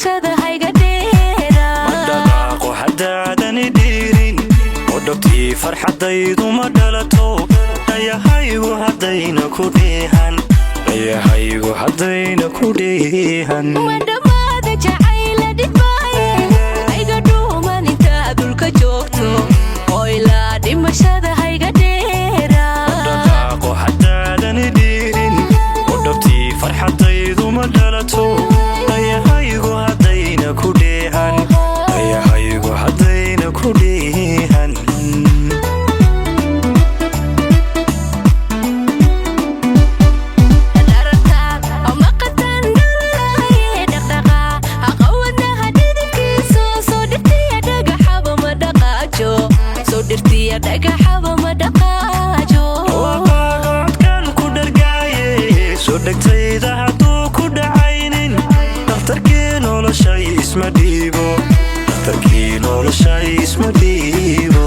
dhimashada hayga dheera madhaqaaqo haddaadan idhiirin odhogtii farxadaydu ma dhalato dhayahaygu haddayna ku dheehan dhayahaygu haddayna ku dheehan madhamaada jacayla dhibaaye hayga dhuuman intaa dulka joogto oo ilaa dhimashada hayga dheera madhaqaaqo haddaadan idhiirin odhogtii farxadaydu ma dhalato dhayahaygu haddayna ku dheehan dhayahaygu haddayna ku dheehan dhagaxaba ma dhaqaajo waqaaqadkan ku dhargaaye soo dhegtayda hadduu ku dhacaynin dhakhtarkii noloshay isma dhiibo dhakhtarkii noloshay isma dhiibo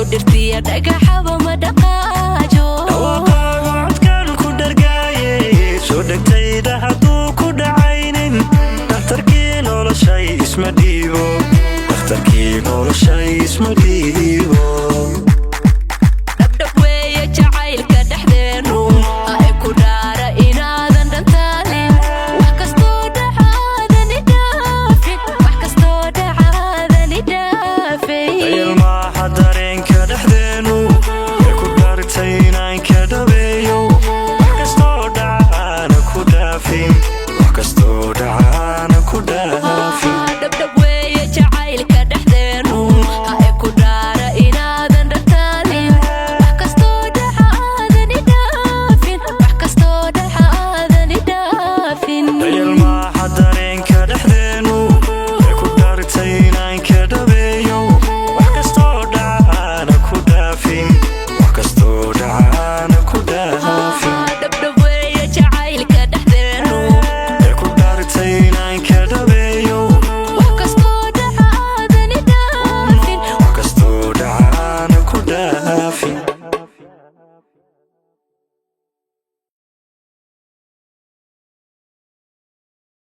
dhagaxaba ma dhaqaajo waqaaqadkan ku dhargaaye soo dhegtayda hadduu ku dhacaynin dhakhtarkii noloshay isma dhiibo dhakhtarkii noloshay isma dhiibo